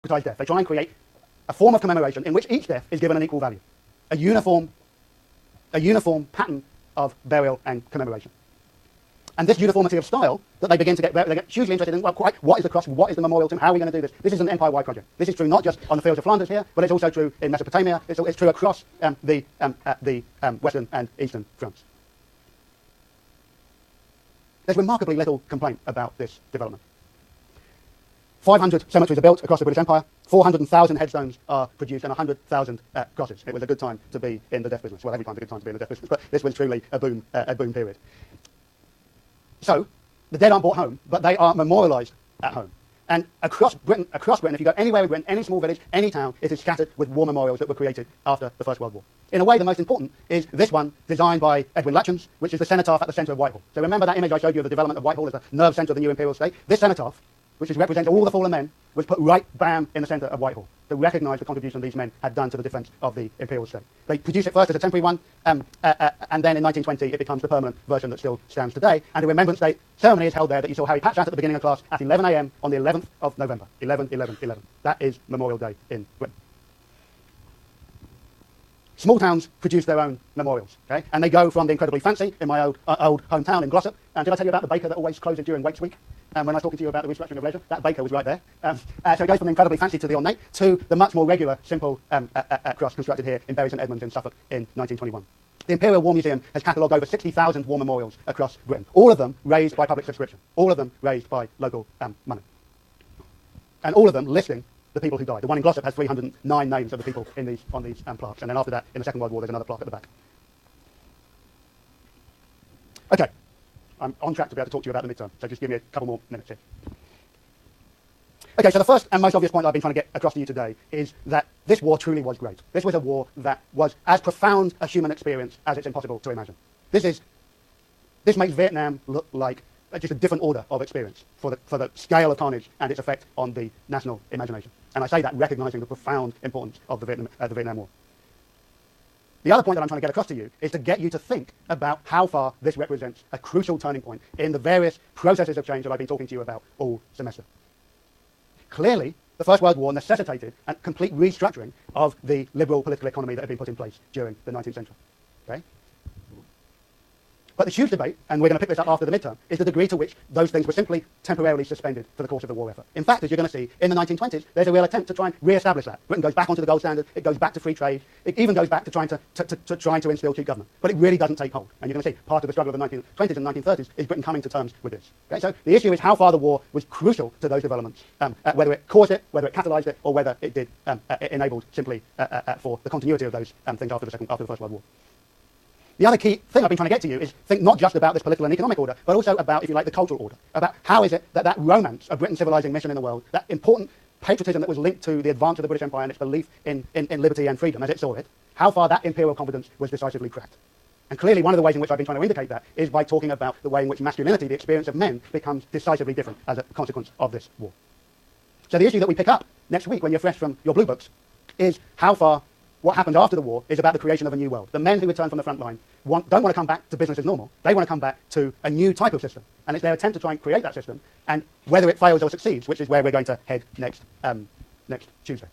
death. They try and create a form of commemoration in which each death is given an equal value, a uniform pattern of burial and commemoration. And this uniformity of style that they begin to they get hugely interested in, well, quite, what is the cross, what is the memorial tomb, how are we going to do this? This is an empire-wide project. This is true not just on the fields of Flanders here, but it's also true in Mesopotamia, it's true across the western and eastern fronts. There's remarkably little complaint about this development. 500 cemeteries are built across the British Empire, 400,000 headstones are produced, and 100,000 crosses. It was a good time to be in the death business. Well, every time's a good time to be in the death business, but this was truly a boom period. So, the dead aren't brought home, but they are memorialised at home. And across Britain, if you go anywhere in Britain, any small village, any town, it is scattered with war memorials that were created after the First World War. In a way, the most important is this one, designed by Edwin Lutyens, which is the cenotaph at the centre of Whitehall. So remember that image I showed you of the development of Whitehall as the nerve centre of the new imperial state? This cenotaph, which represents all the fallen men, was put right bam in the centre of Whitehall to recognise the contribution these men had done to the defence of the imperial state. They produced it first as a temporary one, and then in 1920 it becomes the permanent version that still stands today. And a Remembrance Day ceremony is held there that you saw Harry Patch at the beginning of class at 11 a.m. on the 11th of November. 11/11/11. That is Memorial Day in Britain. Small towns produce their own memorials, okay? And they go from the incredibly fancy in my old hometown in Glossop. And did I tell you about the baker that always closes during Wakes Week? When I was talking to you about the restructuring of leisure, that baker was right there. So it goes from the incredibly fancy to the ornate to the much more regular, simple cross constructed here in Bury St Edmunds in Suffolk in 1921. The Imperial War Museum has catalogued over 60,000 war memorials across Britain, all of them raised by public subscription, all of them raised by local money. And all of them listing the people who died. The one in Glossop has 309 names of the people on these plaques, and then after that, in the Second World War, there's another plaque at the back. Okay, I'm on track to be able to talk to you about the midterm, so just give me a couple more minutes here. Okay, so the first and most obvious point I've been trying to get across to you today is that this war truly was great. This was a war that was as profound a human experience as it's impossible to imagine. This makes Vietnam look like just a different order of experience for the scale of carnage and its effect on the national imagination. And I say that recognising the profound importance of the Vietnam War. The other point that I'm trying to get across to you is to get you to think about how far this represents a crucial turning point in the various processes of change that I've been talking to you about all semester. Clearly, the First World War necessitated a complete restructuring of the liberal political economy that had been put in place during the 19th century. Okay? But the huge debate, and we're going to pick this up after the midterm, is the degree to which those things were simply temporarily suspended for the course of the war effort. In fact, as you're going to see, in the 1920s, there's a real attempt to try and re-establish that. Britain goes back onto the gold standard, it goes back to free trade, it even goes back to trying to instill cheap government. But it really doesn't take hold. And you're going to see part of the struggle of the 1920s and 1930s is Britain coming to terms with this. Okay? So the issue is how far the war was crucial to those developments, whether it caused it, whether it catalysed it, or whether it did it enabled simply for the continuity of those things after the First World War. The other key thing I've been trying to get to you is think not just about this political and economic order, but also about, if you like, the cultural order, about how is it that romance of Britain's civilising mission in the world, that important patriotism that was linked to the advance of the British Empire and its belief in liberty and freedom as it saw it, how far that imperial confidence was decisively cracked. And clearly one of the ways in which I've been trying to indicate that is by talking about the way in which masculinity, the experience of men, becomes decisively different as a consequence of this war. So the issue that we pick up next week when you're fresh from your blue books is how far what happened after the war is about the creation of a new world. The men who return from the front line don't want to come back to business as normal. They want to come back to a new type of system. And it's their attempt to try and create that system, and whether it fails or succeeds, which is where we're going to head next Tuesday.